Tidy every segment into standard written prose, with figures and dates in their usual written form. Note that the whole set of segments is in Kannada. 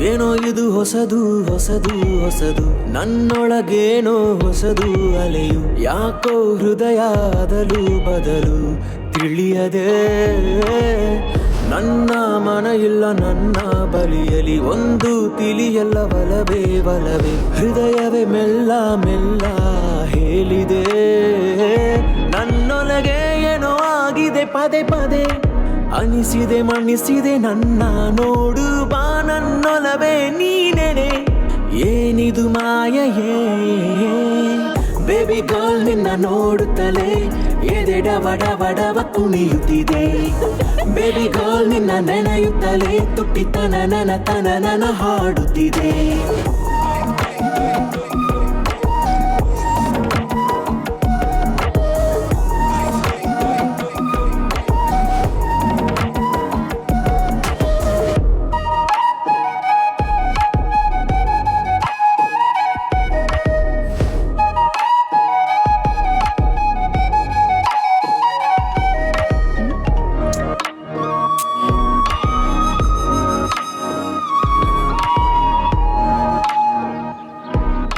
ಏನೋ ಇದು ಹೊಸದು ಹೊಸದು ಹೊಸದು, ನನ್ನೊಳಗೇನೋ ಹೊಸದು ಅಲೆಯು, ಯಾಕೋ ಹೃದಯ ಅದಲು ಬದಲು ತಿಳಿಯದೆ. ನನ್ನ ಮನ ಇಲ್ಲ ನನ್ನ ಬಳಿಯಲಿ, ಒಂದು ತಿಳಿಯಲ್ಲ ಒಲವೇ ಒಲವೇ, ಹೃದಯವೇ ಮೆಲ್ಲ ಮೆಲ್ಲ ಹೇಳಿದೆ. ನನ್ನೊಳಗೆ ಏನೋ ಆಗಿದೆ ಪದೇ ಪದೇ, ಅನಿಸಿದೆ ಮಣಿಸಿದೆ ನನ್ನ ನೋಡು ಬಾ, ನನ್ನೊಲವೇ ನೀನೆನೆ, ಏನಿದು ಮಾಯೆಯೇ. ಬೇಬಿ ಗರ್ಲ್ ನಿನ್ನ ನೋಡುತ್ತಲೇ ಎದೆ ಡವ ಡವ ಡವ ಕುಣಿಯುತ್ತಿದೆ. ಬೇಬಿ ಗರ್ಲ್ ನಿನ್ನ ನೆನೆಯುತ್ತಲೇ ತುಟ್ಟಿ ತನ ತನ ಹಾಡುತ್ತಿದೆ.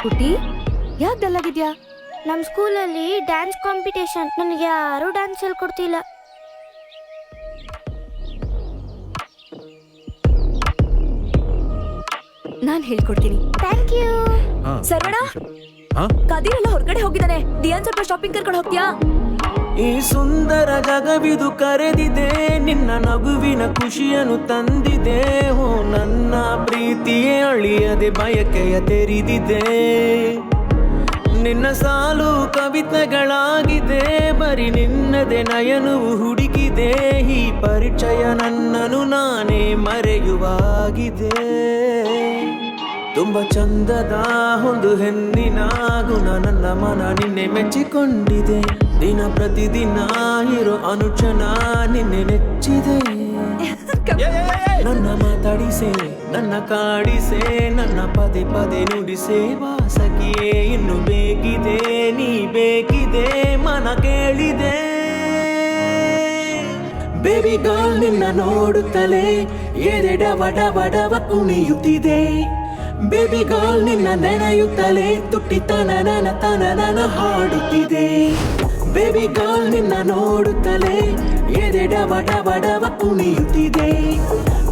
ಪುಟ್ಟಿ, ಯಾಕೆ ಡಲ್ಲಾಗಿದ್ಯಾ? ನಮ್ಮ ಸ್ಕೂಲಲ್ಲಿ ಡ್ಯಾನ್ಸ್ ಕಾಂಪಿಟೇಷನ್, ನನಗೆ ಯಾರು ಡ್ಯಾನ್ಸ್ ಹೇಳ್ಕೊಡ್ತಿಲ್ಲ. ನಾನ್ ಹೇಳ್ಕೊಡ್ತೀನಿ. Thank you. ಸರ್ವಣ, ಕದಿರೆಲ್ಲ ಹೊರಗಡೆ ಹೋಗಿದ್ದಾನೆ. ದಿಯಾನ್ ಸ್ವಲ್ಪ ಶಾಪಿಂಗ್ ಕರ್ಕೊಂಡು ಹೋಗ್ತೀಯಾ? ಈ ಸುಂದರ ಜಗವಿದು ಕರೆದಿದೆ, ನಿನ್ನ ನಗುವಿನ ಖುಷಿಯನ್ನು ತಂದಿದೆ. ಓ ನನ್ನ ಪ್ರೀತಿಯೇ ಅಳಿಯದೆ ಬಯಕೆಯ ತೆರೆದಿದೆ. ನಿನ್ನ ಸಾಲು ಕವಿತೆಗಳಾಗಿದೆ, ಬರೀ ನಿನ್ನದೆ ನಯನವು ಹುಡುಕಿದೆ. ಈ ಪರಿಚಯ ನನ್ನನ್ನು ನಾನೇ ಮರೆಯುವಾಗಿದೆ. ತುಂಬ ಚಂದದ ಒಂದು ಹೆಣ್ಣಿನ ಗುಣ, ನನ್ನ ಮನ ನಿನ್ನೆ ಮೆಚ್ಚಿಕೊಂಡಿದೆ. ದಿನ ಪ್ರತಿದಿನ ಇರೋ ಅನುಕ್ಷಣ ನಿನ್ನೆ ನೆಚ್ಚಿದೆ. ನನ್ನ ಮಾತಾಡಿಸೆ, ನನ್ನ ಕಾಡಿಸೆ, ನನ್ನ ಪದೇ ಪದೇ ನುಡಿಸೆ. ವಾಸಕಿಯೇ ಇನ್ನು ಬೇಕಿದೆ, ನೀ ಬೇಕಿದೆ, ಮನ ಕೇಳಿದೆ. ಬೇಬಿ ಗರ್ಲ್ ನಿನ್ನ ನೋಡುತ್ತಲೇ ಎದೆ ಡವ ಡವ ಡವ ಕುಣಿಯುತ್ತಿದೆ. ಬೇಬಿ ಗರ್ಲ್ ನಿನ್ನ ನೆನೆಯುತ್ತಲೇ ತುಟ್ಟಿ ತನ ಹಾಡುತ್ತಿದೆ. ಬೇಬಿ ಗರ್ಲ್ ನಿನ್ನ ನೋಡುತ್ತಲೇ ಎದೆ ಡವ ಡವ ಡವ ಕುಣಿಯುತ್ತಿದೆ.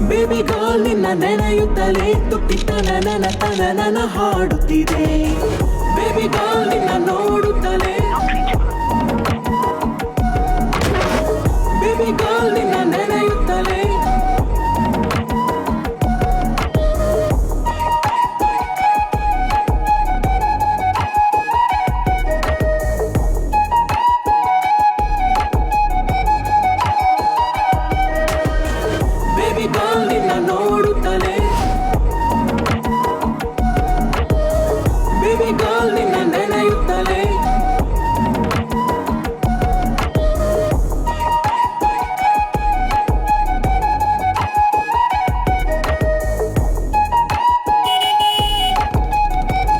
ಬೇಬಿ ಗರ್ಲ್ ನಿನ್ನ ನೆನೆಯುತ್ತಲೇ ತುಟ್ಟಿ ತನ ಹಾಡುತ್ತಿದೆ. ಬೇಬಿ ಗರ್ಲ್ ನಿನ್ನ ನೋಡುತ್ತಲೇ, ಬೇಬಿ ಗರ್ಲ್ ನಿನ್ನ